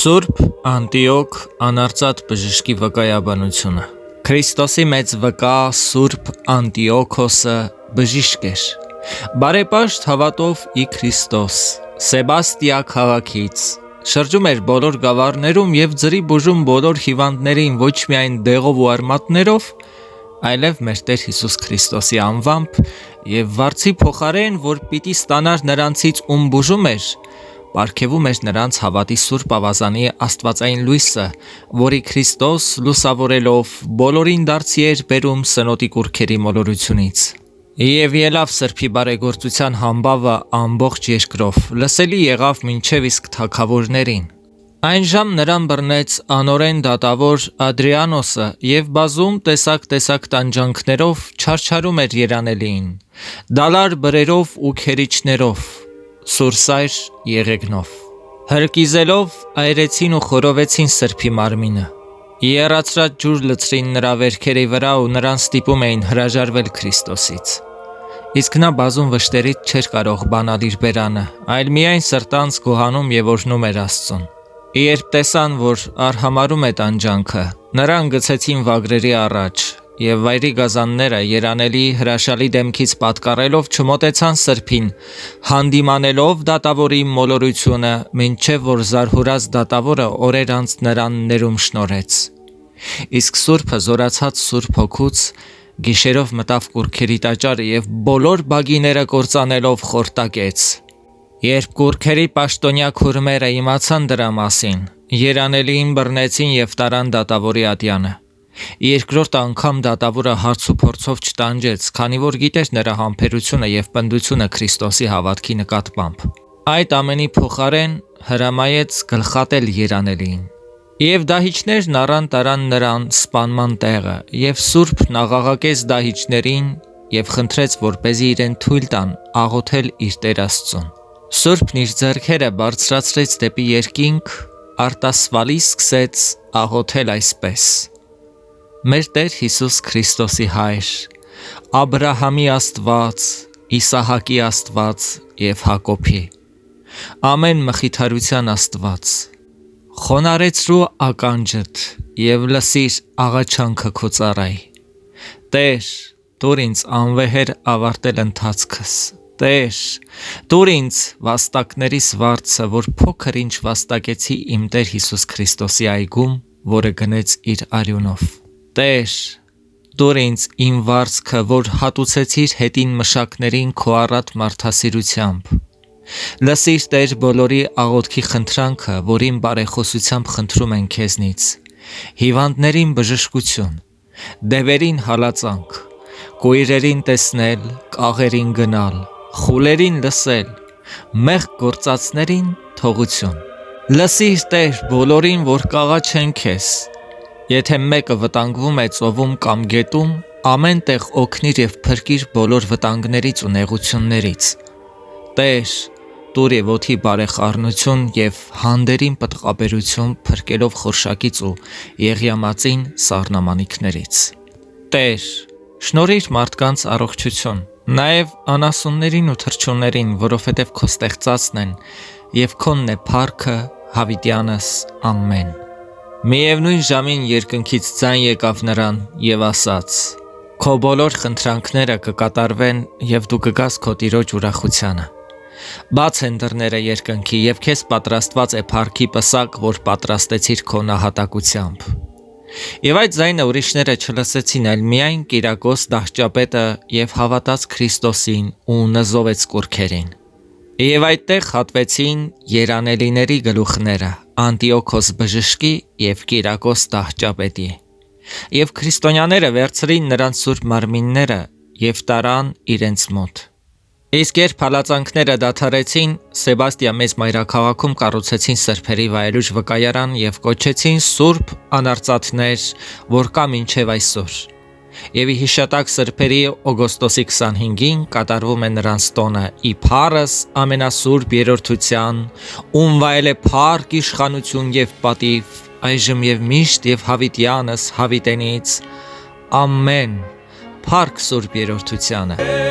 Սուրբ Անտիոք անարծատ բժշկի վկայաբանությունը Քրիստոսի մեծ վկա Սուրբ Անտիոքոսը բժիշկ էր բարեպաշտ հավատով ի Քրիստոս Սեբաստիա քաղաքից շրջում էր բոլոր գավառներում և ձրի բուժում բոլոր հիվանդներին ոչ միայն դեղով ու արմատներով այլև մեր Տեր Հիսուս Քրիստոսի անվամբ և վարձի փոխարեն որ պիտի ստանար նրանցից ում բուժում էր պարգևում էր նրանց հավատի Սուրբ Ավազանի Աստվածային լույսը, որի Քրիստոս լուսավորելով բոլորին դարձի էր բերում սնոտի կուռքերի մոլորությունից։ Եվ ելավ սրբի բարեգործության համբավը ամբողջ երկրով, լսելի եղավ մինչև իսկ թագավորներին։ Այն ժամ նրան բռնեց անօրեն դատավոր Ադրիանոսը և բազում տեսակ տանջանքներով չարչարում էր երանելիին, դալար բրերով ու քերիչներով, սուրսայր եղեգնով, հրկիզելով այրեցին ու խորովեցին սրբի մարմինը, եռացրած ջուր լցրին նրա վերքերի վրա ու նրան ստիպում էին հրաժարվել Քրիստոսից։ Իսկ նա բազում վշտերից չէր կարող բանալ իր բերանը, այլ միայն սրտանց գոհանում և օրհնում էր Աստծուն։ Երբ տեսան, որ արհամարում է տանջանքը, նրան գցեցին վագրերի առաջ, և վայրի գազանները երանելի հրաշալի դեմքից պատկառելով չմոտեցան սրբին, հանդիմանելով դատավորի մոլորությունը, մինչև որ զարհուրած դատավորը օրեր անց նրան ներում շնորհեց։ Իսկ Սուրբը զորացած Սուրբ Հոգուց գիշերով մտավ կուռքերի տաճարը և բոլոր բագիները կործանելով խորտակեց։ Երբ կուռքերի պաշտոնյա քուրմերը իմացան դրա մասին, երանելիին բռնեցին և տարան դատավորի ատյանը։ Երկրորդ անգամ դատավորը հարց ու փորձով չտանջեց, քանի որ գիտեր նրա համբերությունը և պնդությունը Քրիստոսի հավատքի նկատմամբ։ Այդ ամենի փոխարեն հրամայեց գլխատել երանելիին։ Եվ դահիճներն առան տարան նրան սպանման տեղը, և Սուրբն աղաղակեց դահիճներին և խնդրեց, որպեսզի իրեն թույլ տան աղոթել իր Տեր Աստծուն։ Սուրբն իր ձեռքերը բարձրացրեց դեպի երկինք, արտասվալի սկսեց աղոթել այսպես. Մեր Տեր Հիսուս Քրիստոսի Հայր, Աբրահամի Աստված, Իսահակի Աստված և Հակոբի, ամեն մխիթարության Աստված, խոնարհեցրու ականջդ և լսիր աղաչանքը քո ծառայի։ Տեր, տուր ինձ անվեհեր ավարտել ընթացքս։ Տեր, տուր ինձ վաստակներիս վարձը, որ փոքր ինչ վաստակեցի իմ Տեր Հիսուս Քրիստոսի այգում, որը գնեց իր արյունով։ Տեր, տուր ինձ իմ վարձքը, որ հատուցեցիր հետին մշակներին քո առատ մարդասիրությամբ։ Լսիր Տեր բոլորի աղոթքի խնդրանքը, որին բարեխոսությամբ խնդրում են քեզնից։ Հիվանդներին բժշկություն, դևերին հալածանք, կույրերին տեսնել, կաղերին գնալ, խուլերին լսել, մեղք գործածներին թողություն։ Լսիր Տեր բոլորին, որ կաղաչեն քեզ։ Եթե մեկը վտանգվում է ծովում կամ գետում, ամեն տեղ օգնիր և փրկիր բոլոր վտանգներից ու նեղություններից։ Տեր, տուր և օդի բարեխառնություն և հանդերին պտղաբերություն փրկելով խորշակից ու եղյամածին սառնամանիքներից։ Տեր, շնորհիր մարդկանց առողջություն, նաև անասուններին ու թռչուններին, որովհետև քո ստեղծածն են, և քոնն է փառքը հավիտյանս, ամեն։ Միևնույն ժամին երկնքից ձայն եկավ նրան և ասաց. Քո բոլոր խնդրանքները կկատարվեն և դու կգաս քո տիրոջ ուրախությանը։ Բաց են դռները երկնքի և քեզ պատրաստված է փառքի պսակ, որ պատրաստեցիր քո նահատակությամբ։ Եվ այդ ձայնը ուրիշները չլսեցին, այլ միայն Կիրակոս դահճապետը և հավատաց Քրիստոսին ու նզովեց կուռքերին։ Եվ այդտեղ հատվեցին երանելիների գլուխները Անտիոքոս բժշկի և Կիրակոս դահճապետի։ Եվ քրիստոնյաները վերցրին նրանց սուրբ մարմինները և տարան իրենց մոտ։ Իսկ երբ հալածանքները դադարեցին, Սեբաստիա մեծ մայրաքաղաքում կառուցեցին սրբերի վայելուչ վկայարան և կոչեցին Սուրբ Անարծաթներ, որ կա մինչև այսօր։ Եվ ի հիշատակ սրբերի օգոստոսի 25-ին կատարվում է նրանց տոնը ի փառս ամենասուրբ երրորդության, ում վայել է փառք, իշխանություն և պատիվ, այժմ և միշտ և հավիտյանս հավիտենից, ամեն, փառք Սուրբ երրորդությանը։